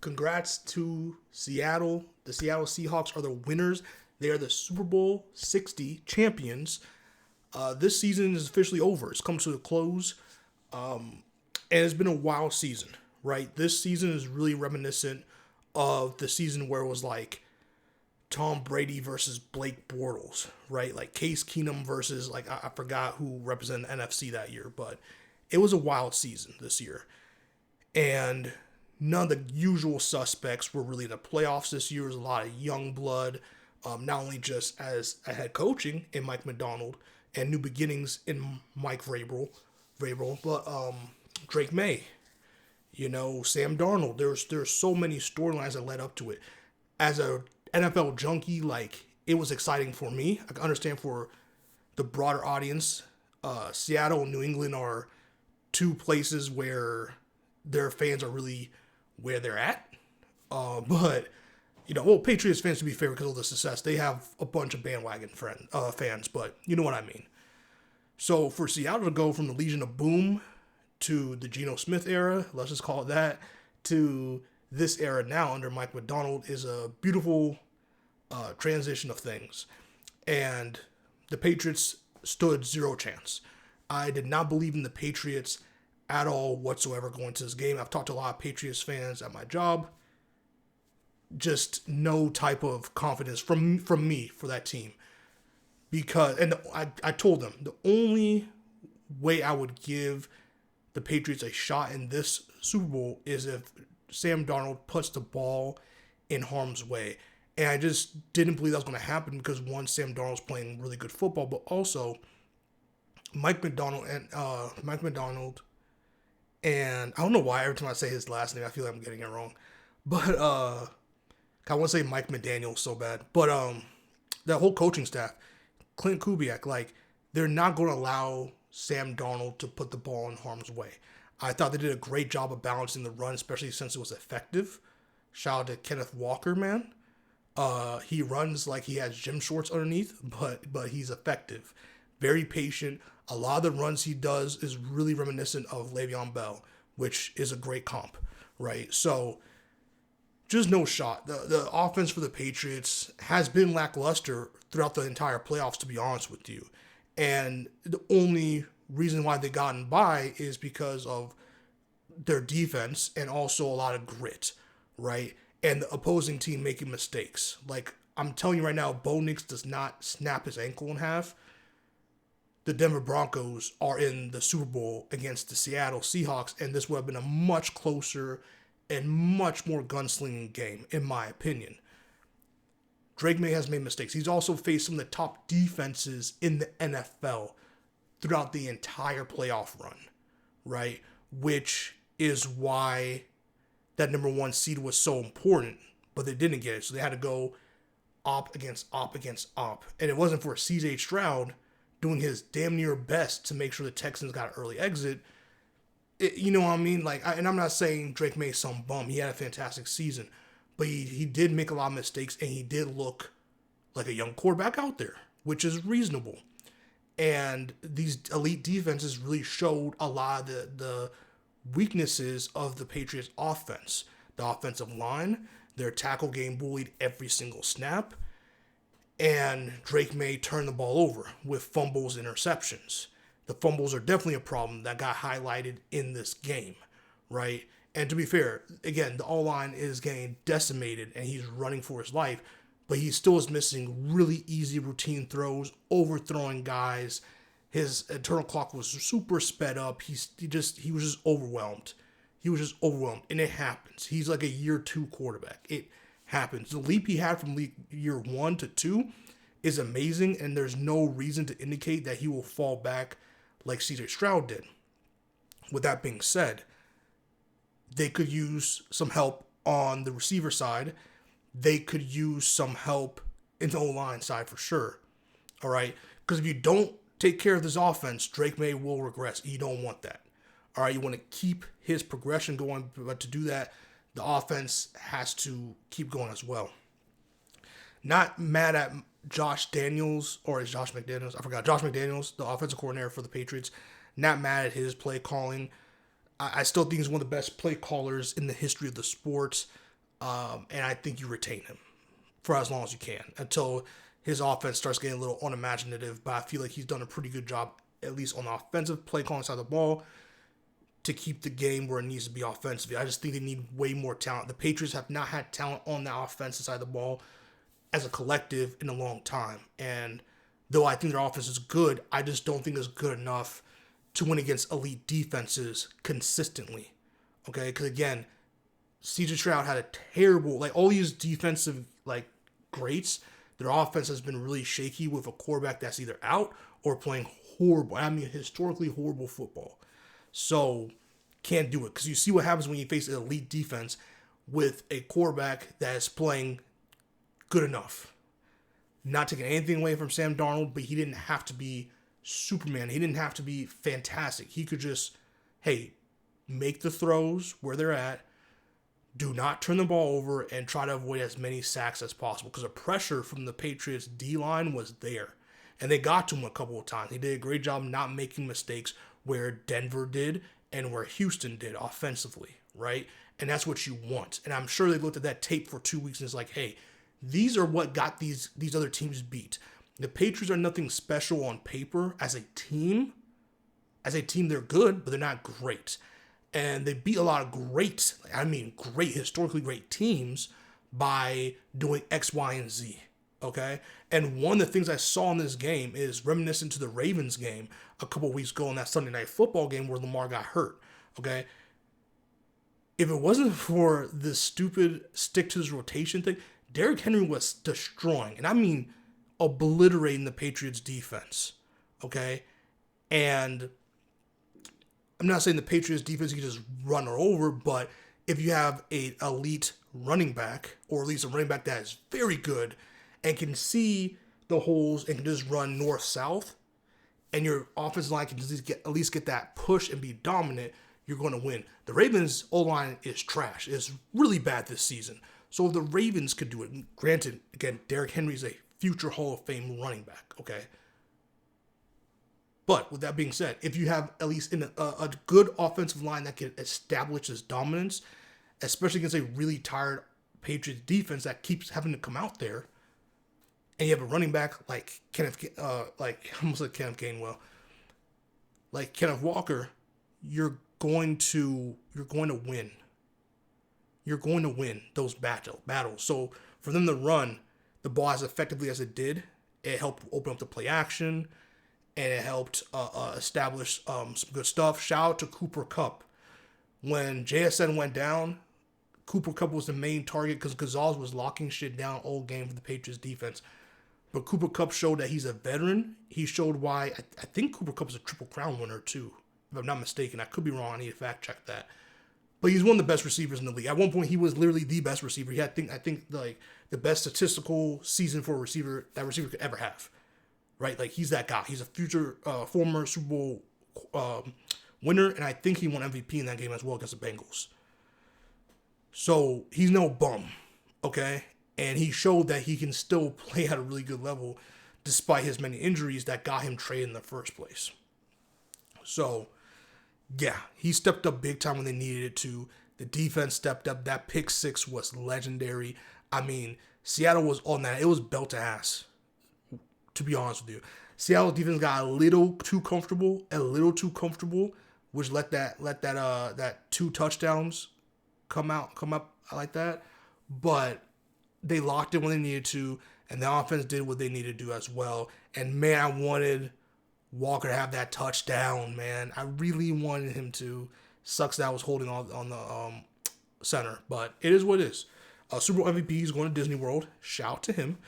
Congrats to Seattle. The Seattle Seahawks are the winners. They are the Super Bowl 60 champions. This season is officially over. It's come to a close. And it's been a wild season, right? This season is really reminiscent of the season where it was like Tom Brady versus Blake Bortles, right? Like Case Keenum versus, like, I forgot who represented the NFC that year, but it was a wild season this year. And none of the usual suspects were really in the playoffs this year. There was a lot of young blood, not only just as a head coaching in Mike Macdonald and new beginnings in Mike Vrabel, but Drake May, Sam Darnold. There's so many storylines that led up to it. As a NFL junkie, like, it was exciting for me. I can understand for the broader audience, Seattle and New England are two places where their fans are really where they're at. But Patriots fans, to be fair, because of the success, they have a bunch of bandwagon fans, but you know what I mean. So for Seattle to go from the Legion of Boom to the Geno Smith era, let's just call it that, to this era now under Mike Macdonald is a beautiful transition of things. And the Patriots stood zero chance. I did not believe in the Patriots at all whatsoever going to this game. I've talked to a lot of Patriots fans at my job. Just no type of confidence from me for that team. And I told them the only way I would give the Patriots a shot in this Super Bowl is if Sam Darnold puts the ball in harm's way. And I just didn't believe that was going to happen because, one, Sam Darnold's playing really good football, but also Mike Macdonald, and I don't know why every time I say his last name, I feel like I'm getting it wrong. But I want to say Mike McDaniel so bad. But that whole coaching staff, Clint Kubiak, like, they're not going to allow Sam Darnold to put the ball in harm's way. I thought they did a great job of balancing the run, especially since it was effective. Shout out to Kenneth Walker, man. He runs like he has gym shorts underneath, but he's effective. Very patient. A lot of the runs he does is really reminiscent of Le'Veon Bell, which is a great comp, right? So, just no shot. The offense for the Patriots has been lackluster throughout the entire playoffs, to be honest with you. And the only reason why they gotten by is because of their defense and also a lot of grit, right? And the opposing team making mistakes. Like, I'm telling you right now, Bo Nix does not snap his ankle in half. The Denver Broncos are in the Super Bowl against the Seattle Seahawks, and this would have been a much closer and much more gunslinging game, in my opinion. Drake May has made mistakes. He's also faced some of the top defenses in the NFL throughout the entire playoff run, right? Which is why that number one seed was so important, but they didn't get it. So they had to go op against op against op. And it wasn't for CJ Stroud doing his damn near best to make sure the Texans got an early exit. You know what I mean? And I'm not saying Drake May's some bum. He had a fantastic season. But he did make a lot of mistakes, and he did look like a young quarterback out there, which is reasonable. And these elite defenses really showed a lot of the weaknesses of the Patriots' offense. The offensive line, their tackle game bullied every single snap. And Drake May turned the ball over with fumbles, interceptions. The fumbles are definitely a problem that got highlighted in this game, right? And to be fair, again, the O-line is getting decimated and he's running for his life, but he still is missing really easy routine throws, overthrowing guys. His internal clock was super sped up. He was just overwhelmed. And it happens. He's like a year two quarterback. It happens. The leap he had from year 1 to 2 is amazing, and there's no reason to indicate that he will fall back like CJ Stroud did. With that being said, they could use some help on the receiver side. They could use some help in the O-line side for sure. All right? Because if you don't take care of this offense, Drake May will regress. You don't want that. All right? You want to keep his progression going, but to do that, the offense has to keep going as well. Not mad at Josh Daniels, or is Josh McDaniels? I forgot. Josh McDaniels, the offensive coordinator for the Patriots. Not mad at his play calling. I still think he's one of the best play callers in the history of the sport. And I think you retain him for as long as you can until his offense starts getting a little unimaginative. But I feel like he's done a pretty good job, at least on the offensive play calling side of the ball, to keep the game where it needs to be offensively. I just think they need way more talent. The Patriots have not had talent on the offensive side of the ball as a collective in a long time. And though I think their offense is good, I just don't think it's good enough to win against elite defenses consistently. Okay, because again, CJ Stroud had a terrible, like all these defensive like greats, their offense has been really shaky with a quarterback that's either out or playing horrible. I mean, historically horrible football. So can't do it because you see what happens when you face an elite defense with a quarterback that is playing good enough. Not taking anything away from Sam Darnold, but he didn't have to be Superman. He didn't have to be fantastic. He could just, hey, make the throws where they're at. Do not turn the ball over and try to avoid as many sacks as possible because the pressure from the Patriots D-line was there. And they got to him a couple of times. He did a great job not making mistakes where Denver did and where Houston did offensively, right? And that's what you want. And I'm sure they looked at that tape for 2 weeks and it's like, hey, these are what got these other teams beat. The Patriots are nothing special on paper as a team. As a team, they're good, but they're not great. And they beat a lot of great, historically great teams by doing X, Y, and Z. Okay? And one of the things I saw in this game is reminiscent to the Ravens game a couple weeks ago in that Sunday Night Football game where Lamar got hurt. Okay? If it wasn't for this stupid stick to this rotation thing, Derrick Henry was destroying, and I mean obliterating the Patriots defense. Okay? And I'm not saying the Patriots defense can just run her over, but if you have an elite running back, or at least a running back that is very good and can see the holes and can just run north-south, and your offensive line can at least get that push and be dominant, you're going to win. The Ravens' O-line is trash. It's really bad this season. So if the Ravens could do it, granted, again, Derrick Henry is a future Hall of Fame running back, okay? But with that being said, if you have at least a good offensive line that can establish this dominance, especially against a really tired Patriots defense that keeps having to come out there, and you have a running back like Kenneth Gainwell, like Kenneth Walker, you're going to win. You're going to win those battles. So for them to run the ball as effectively as it did, it helped open up the play action. And it helped establish some good stuff. Shout out to Cooper Kupp. When JSN went down, Cooper Kupp was the main target because Gonzalez was locking shit down all game for the Patriots defense. But Cooper Kupp showed that he's a veteran. He showed why. I think Cooper Kupp is a Triple Crown winner too, if I'm not mistaken. I could be wrong. I need to fact check that. But he's one of the best receivers in the league. At one point, he was literally the best receiver. He had, I think like the best statistical season for a receiver that receiver could ever have. Right, like he's that guy. He's a future former Super Bowl winner, and I think he won MVP in that game as well against the Bengals. So he's no bum, okay? And he showed that he can still play at a really good level despite his many injuries that got him traded in the first place. So, yeah, he stepped up big time when they needed it to. The defense stepped up. That pick six was legendary. I mean, Seattle was on that. It was belt to ass. To be honest with you, Seattle defense got a little too comfortable, which let that 2 touchdowns come up like that. But they locked it when they needed to, and the offense did what they needed to do as well. And man, I wanted Walker to have that touchdown. Man, I really wanted him to. Sucks that I was holding on the center, but it is what it is. Super Bowl MVP is going to Disney World. Shout out to him.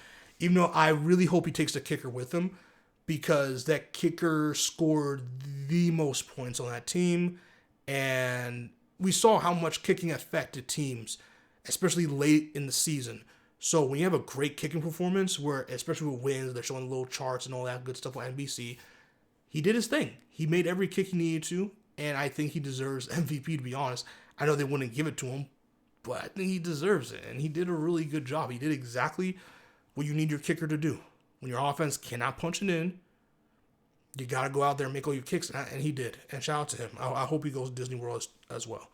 Even though I really hope he takes the kicker with him because that kicker scored the most points on that team. And we saw how much kicking affected teams, especially late in the season. So when you have a great kicking performance, where especially with wins, they're showing little charts and all that good stuff on NBC, he did his thing. He made every kick he needed to, and I think he deserves MVP, to be honest. I know they wouldn't give it to him, but I think he deserves it. And he did a really good job. He did exactly what you need your kicker to do. When your offense cannot punch it in, you got to go out there and make all your kicks, and he did. And shout out to him. I hope he goes to Disney World as well.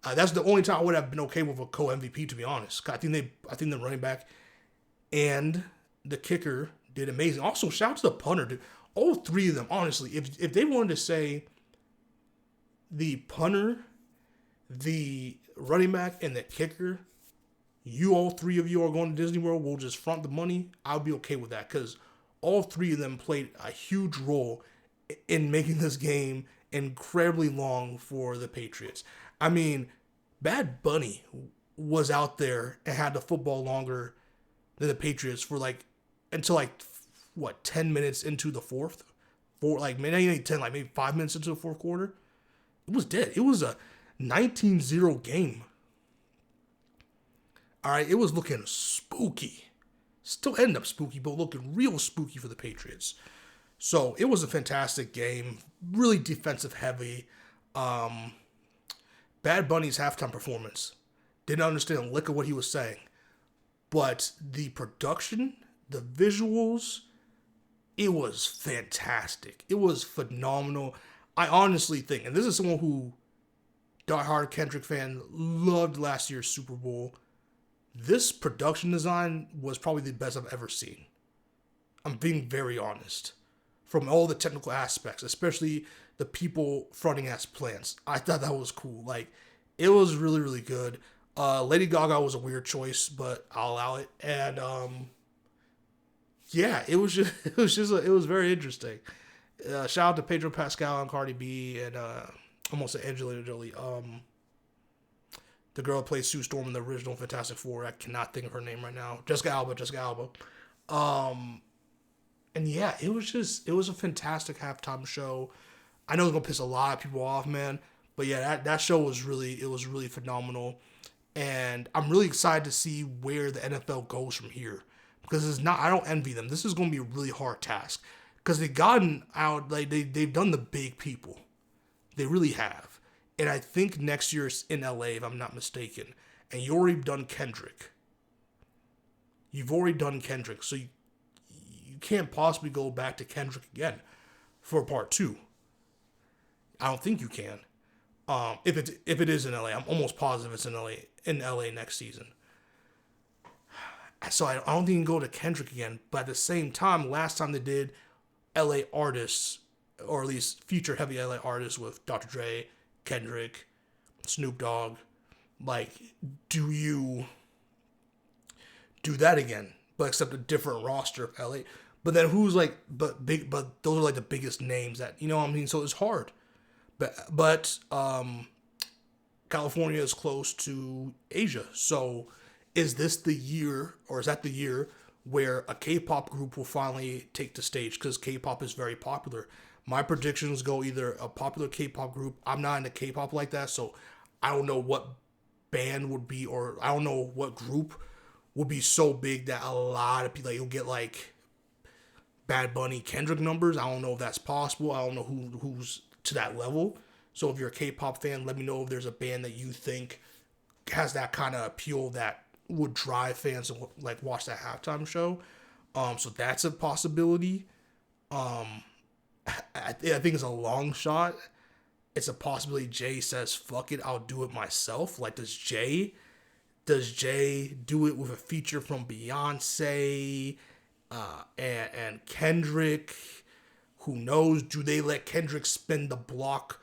That's the only time I would have been okay with a co-MVP, to be honest. I think the running back and the kicker did amazing. Also, shout out to the punter, dude. All three of them, honestly, if they wanted to say the punter, the running back, and the kicker, all three of you are going to Disney World, we'll just front the money, I'll be okay with that, because all three of them played a huge role in making this game incredibly long for the Patriots. I mean, Bad Bunny was out there and had the football longer than the Patriots for until 10 minutes into the fourth, maybe 10, maybe 5 minutes into the fourth quarter. It was dead. It was a 19-0 game. All right, it was looking spooky. Still ended up spooky, but looking real spooky for the Patriots. So it was a fantastic game, really defensive heavy. Bad Bunny's halftime performance, didn't understand a lick of what he was saying, but the production, the visuals, it was fantastic. It was phenomenal. I honestly think, and this is someone who, diehard Kendrick fan, loved last year's Super Bowl, this production design was probably the best I've ever seen. I'm being very honest. From all the technical aspects, especially the people fronting as plants. I thought that was cool. It was really, really good. Lady Gaga was a weird choice, but I'll allow it. And yeah, it was very interesting. Shout out to Pedro Pascal and Cardi B and almost said Angelina Jolie. The girl who plays Sue Storm in the original Fantastic Four. I cannot think of her name right now. Jessica Alba. And yeah, it was a fantastic halftime show. I know it's gonna piss a lot of people off, man. But yeah, that show was really phenomenal. And I'm really excited to see where the NFL goes from here. Because I don't envy them. This is gonna be a really hard task. Because they've gotten out, they've done the big people. They really have. And I think next year's in LA, if I'm not mistaken. And you've already done Kendrick. So you can't possibly go back to Kendrick again for part 2. I don't think you can. If it is in LA, I'm almost positive it's in LA next season. So I don't think you can go to Kendrick again. But at the same time, last time they did LA artists, or at least feature heavy LA artists with Dr. Dre, Kendrick, Snoop Dogg, do you do that again? But except a different roster of LA. But then who's but those are the biggest names that, you know what I mean? So it's hard. But California is close to Asia. So is this the year, or is that the year where a K-pop group will finally take the stage? Because K-pop is very popular. My predictions go either a popular K-pop group. I'm not into K-pop like that, so I don't know what band would be, or I don't know what group would be so big that a lot of people, you'll get Bad Bunny, Kendrick numbers. I don't know if that's possible. I don't know who's to that level. So if you're a K-pop fan, let me know if there's a band that you think has that kind of appeal that would drive fans to watch that halftime show. So that's a possibility. I think it's a long shot. It's a possibility Jay says, fuck it, I'll do it myself. Does Jay do it with a feature from Beyonce and Kendrick? Who knows? Do they let Kendrick spin the block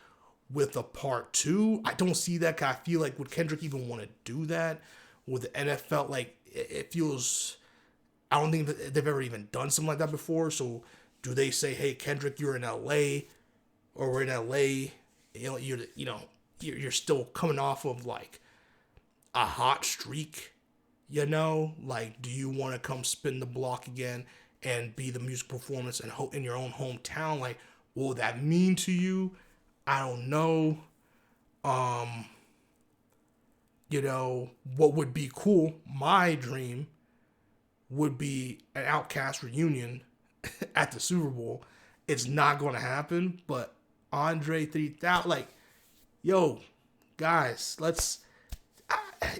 with a part 2? I don't see that. I feel would Kendrick even want to do that with the NFL? It feels, I don't think they've ever even done something like that before. So do they say, hey, Kendrick, you're in LA, or we're in LA, you're still coming off of a hot streak, do you want to come spin the block again and be the music performance in your own hometown? What will that mean to you? I don't know. What would be cool, my dream, would be an Outkast reunion at the Super Bowl. It's not going to happen, but Andre 3000, yo, guys, let's,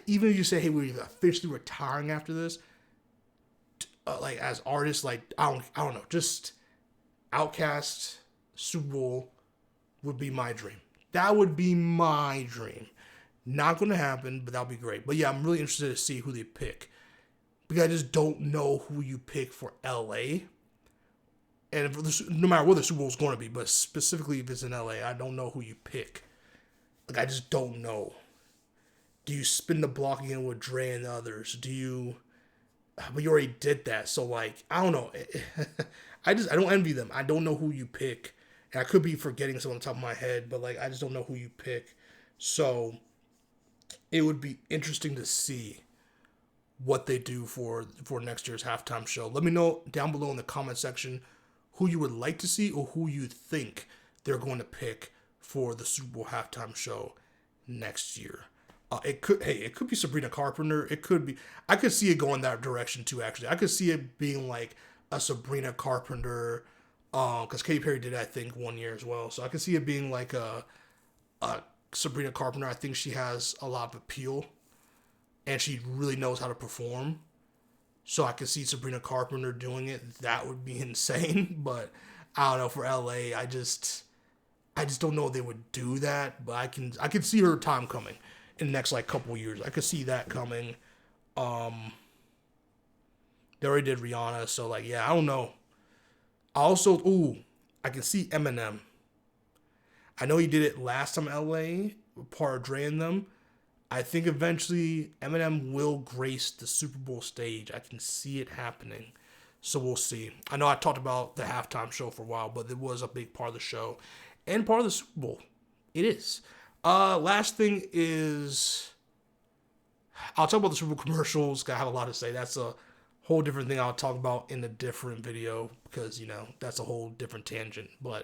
even if you say, hey, we're officially retiring after this, as artists, I don't know, just Outkast Super Bowl would be my dream. That would be my dream. Not going to happen, but that'll be great. But yeah, I'm really interested to see who they pick because I just don't know who you pick for LA. And no matter what the Super Bowl is going to be, but specifically if it's in LA, I don't know who you pick. Like, I just don't know. Do you spin the block again with Dre and the others? Do you? But you already did that, so like I don't know. I don't envy them. I don't know who you pick, and I could be forgetting someone on the top of my head, but like I just don't know who you pick. So it would be interesting to see what they do for next year's halftime show. Let me know down below in the comment section who you would like to see or who you think they're going to pick for the Super Bowl halftime show next year. It could be Sabrina Carpenter. It could be. I could see it going that direction too. Actually, I could see it being like a Sabrina Carpenter, because Katy Perry did it, I think, one year as well. So I could see it being like a Sabrina Carpenter. I think she has a lot of appeal, and she really knows how to perform. So I could see Sabrina Carpenter doing it. That would be insane. But I don't know, for LA, I just don't know if they would do that. But I can see her time coming in the next like couple years. I could see that coming. They already did Rihanna, so like yeah, I don't know. I can see Eminem. I know he did it last time in LA, part of Dre and them. I think eventually Eminem will grace the Super Bowl stage. I can see it happening. So we'll see. I know I talked about the halftime show for a while, but it was a big part of the show and part of the Super Bowl. It is. Last thing is, I'll talk about the Super Bowl commercials. I have a lot to say. That's a whole different thing I'll talk about in a different video because, you know, that's a whole different tangent. But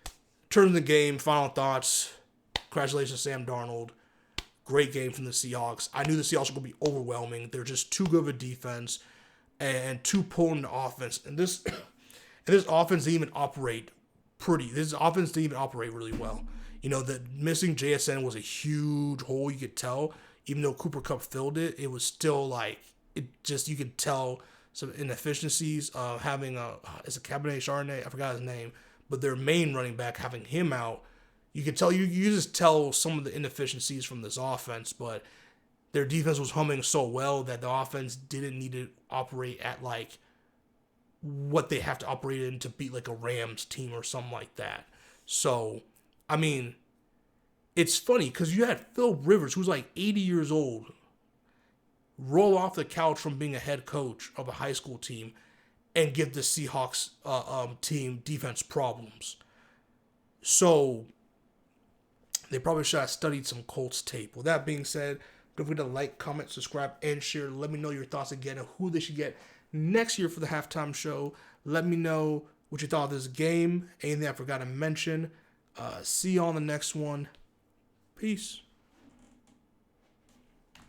in terms of the game, final thoughts. Congratulations, Sam Darnold. Great game from the Seahawks. I knew the Seahawks were going to be overwhelming. They're just too good of a defense and too potent offense. And this offense didn't even operate really well. You know, the missing JSN was a huge hole. You could tell, even though Cooper Kupp filled it, it was still like you could tell some inefficiencies. Having it's a Cabernet Chardonnay, I forgot his name, but their main running back, having him out, you could tell, you just tell some of the inefficiencies from this offense, but their defense was humming so well that the offense didn't need to operate at like what they have to operate in to beat like a Rams team or something like that. So, I mean, it's funny because you had Phil Rivers, who's like 80 years old, roll off the couch from being a head coach of a high school team and give the Seahawks team defense problems. So they probably should have studied some Colts tape. With that being said, don't forget to like, comment, subscribe, and share. Let me know your thoughts again on who they should get next year for the halftime show. Let me know what you thought of this game. Anything I forgot to mention. See you on the next one. Peace.